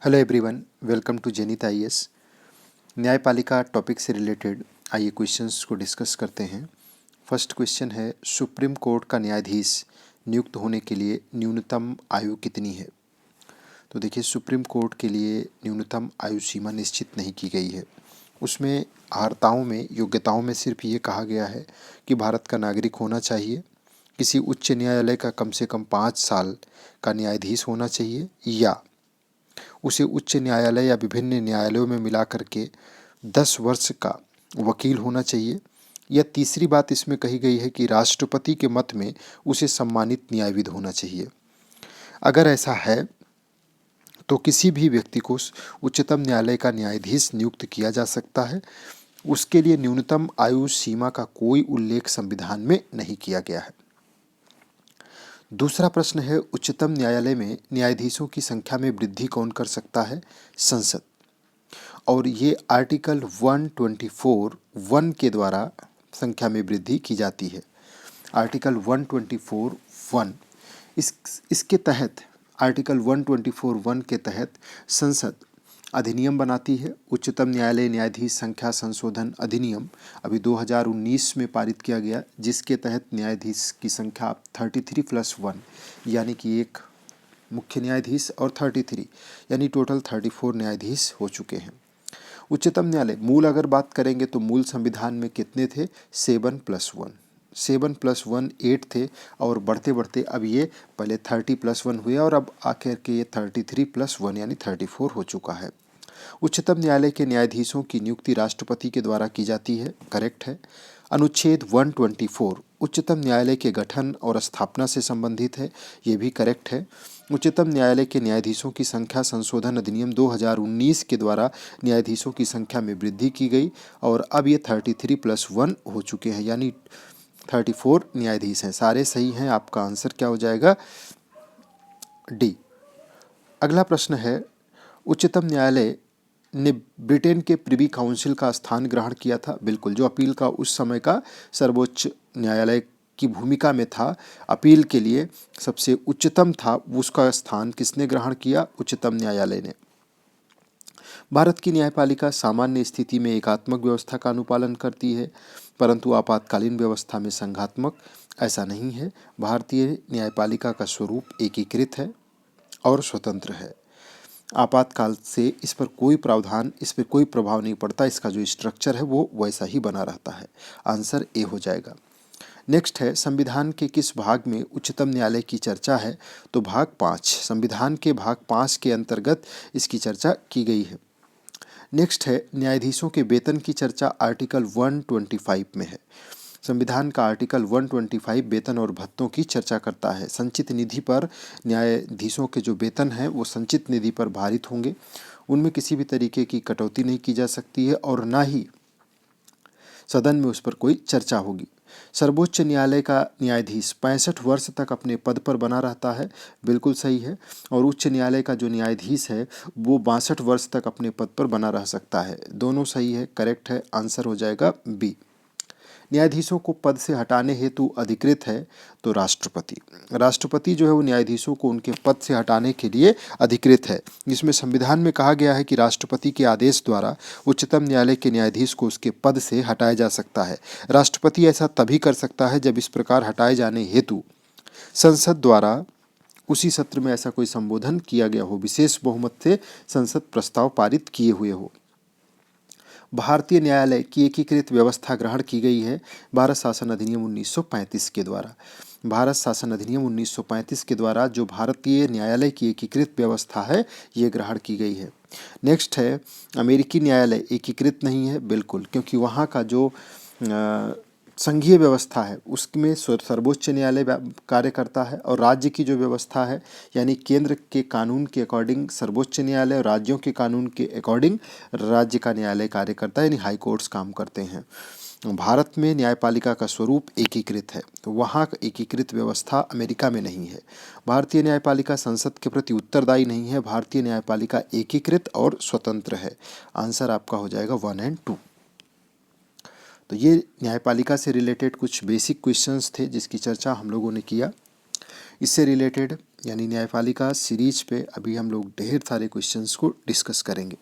Hello everyone, welcome to जेनित IAS. न्यायपालिका topic से रिलेटेड आइए क्वेश्चंस को डिस्कस करते हैं। फर्स्ट क्वेश्चन है, सुप्रीम कोर्ट का न्यायाधीश नियुक्त होने के लिए न्यूनतम आयु कितनी है? तो देखिए, सुप्रीम कोर्ट के लिए न्यूनतम आयु सीमा निश्चित नहीं की गई है। उसमें अर्हताओं में, योग्यताओं में सिर्फ ये कहा गया है कि भारत का नागरिक होना चाहिए, किसी उच्च न्यायालय का कम से कम 5 साल का न्यायाधीश होना चाहिए, या उसे उच्च न्यायालय या विभिन्न न्यायालयों में मिला करके 10 वर्ष का वकील होना चाहिए, या तीसरी बात इसमें कही गई है कि राष्ट्रपति के मत में उसे सम्मानित न्यायविद होना चाहिए। अगर ऐसा है तो किसी भी व्यक्ति को उच्चतम न्यायालय का न्यायाधीश नियुक्त किया जा सकता है। उसके लिए न्यूनतम आयु सीमा का कोई उल्लेख संविधान में नहीं किया गया है। दूसरा प्रश्न है, उच्चतम न्यायालय में न्यायाधीशों की संख्या में वृद्धि कौन कर सकता है? संसद। और ये आर्टिकल 124(1) के द्वारा संख्या में वृद्धि की जाती है। आर्टिकल 124(1) इसके तहत, आर्टिकल 124(1) के तहत संसद अधिनियम बनाती है। उच्चतम न्यायालय न्यायाधीश संख्या संशोधन अधिनियम अभी 2019 में पारित किया गया, जिसके तहत न्यायाधीश की संख्या 33+1 यानी कि एक मुख्य न्यायाधीश और 33 यानी टोटल 34 न्यायाधीश हो चुके हैं। उच्चतम न्यायालय मूल अगर बात करेंगे तो मूल संविधान में कितने थे? 7+1, 7+1 8 थे, और बढ़ते बढ़ते अब ये पहले 30+1 हुए और अब आखिर के ये 33+1 यानी 34 हो चुका है। उच्चतम न्यायालय के न्यायाधीशों की नियुक्ति राष्ट्रपति के द्वारा की जाती है, करेक्ट है। अनुच्छेद 124 उच्चतम न्यायालय के गठन और स्थापना से संबंधित है, ये भी करेक्ट है। उच्चतम न्यायालय के न्यायाधीशों की संख्या संशोधन अधिनियम 2019 के द्वारा न्यायाधीशों की संख्या में वृद्धि की गई, और अब ये 33+1 हो चुके हैं, यानी 34 न्यायाधीश हैं। सारे सही हैं, आपका आंसर क्या हो जाएगा? डी। अगला प्रश्न है, उच्चतम न्यायालय ने ब्रिटेन के प्रिवी काउंसिल का स्थान ग्रहण किया था। बिल्कुल, जो अपील का उस समय का सर्वोच्च न्यायालय की भूमिका में था, अपील के लिए सबसे उच्चतम था, उसका स्थान किसने ग्रहण किया? उच्चतम न्यायालय ने। भारत की न्यायपालिका सामान्य स्थिति में एकात्मक व्यवस्था का अनुपालन करती है, परंतु आपातकालीन व्यवस्था में संघात्मक। ऐसा नहीं है। भारतीय न्यायपालिका का स्वरूप एकीकृत है और स्वतंत्र है। आपातकाल से इस पर कोई प्रावधान, इस पर कोई प्रभाव नहीं पड़ता। इसका जो स्ट्रक्चर है वो वैसा ही बना रहता है। आंसर ए हो जाएगा। नेक्स्ट है, संविधान के किस भाग में उच्चतम न्यायालय की चर्चा है? तो भाग 5, संविधान के भाग 5 के अंतर्गत इसकी चर्चा की गई है। नेक्स्ट है, न्यायाधीशों के वेतन की चर्चा आर्टिकल 125 में है। संविधान का आर्टिकल 125 वेतन और भत्तों की चर्चा करता है। संचित निधि पर न्यायाधीशों के जो वेतन हैं वो संचित निधि पर भारित होंगे, उनमें किसी भी तरीके की कटौती नहीं की जा सकती है, और ना ही सदन में उस पर कोई चर्चा होगी। सर्वोच्च न्यायालय का न्यायाधीश 65 वर्ष तक अपने पद पर बना रहता है, बिल्कुल सही है। और उच्च न्यायालय का जो न्यायाधीश है वो 62 वर्ष तक अपने पद पर बना रह सकता है। दोनों सही है, करेक्ट है। आंसर हो जाएगा बी। न्यायाधीशों को पद से हटाने हेतु अधिकृत है तो राष्ट्रपति। राष्ट्रपति जो है वो न्यायाधीशों को उनके पद से हटाने के लिए अधिकृत है, जिसमें संविधान में कहा गया है कि राष्ट्रपति के आदेश द्वारा उच्चतम न्यायालय के न्यायाधीश को उसके पद से हटाया जा सकता है। राष्ट्रपति ऐसा तभी कर सकता है जब इस प्रकार हटाए जाने हेतु संसद द्वारा उसी सत्र में ऐसा कोई संबोधन किया गया हो, विशेष बहुमत से संसद प्रस्ताव पारित किए हुए हो। भारतीय न्यायालय की एकीकृत व्यवस्था ग्रहण की गई है भारत शासन अधिनियम 1935 के द्वारा। भारत शासन अधिनियम 1935 के द्वारा जो भारतीय न्यायालय की एकीकृत व्यवस्था है ये ग्रहण की गई है। नेक्स्ट है, अमेरिकी न्यायालय एकीकृत नहीं है, बिल्कुल, क्योंकि वहाँ का जो संघीय व्यवस्था है उसमें सर्वोच्च न्यायालय कार्य करता है, और राज्य की जो व्यवस्था है यानी केंद्र के कानून के अकॉर्डिंग सर्वोच्च न्यायालय और राज्यों के कानून के अकॉर्डिंग राज्य का न्यायालय कार्य करता है, यानी हाई कोर्ट्स काम करते हैं। भारत में न्यायपालिका का स्वरूप एकीकृत है, तो वहाँ का एकीकृत व्यवस्था अमेरिका में नहीं है। भारतीय न्यायपालिका संसद के प्रति उत्तरदायी नहीं है। भारतीय न्यायपालिका एकीकृत और स्वतंत्र है। आंसर आपका हो जाएगा 1 और 2। तो ये न्यायपालिका से रिलेटेड कुछ बेसिक क्वेश्चंस थे जिसकी चर्चा हम लोगों ने किया। इससे रिलेटेड यानी न्यायपालिका सीरीज पे अभी हम लोग ढेर सारे क्वेश्चंस को डिस्कस करेंगे।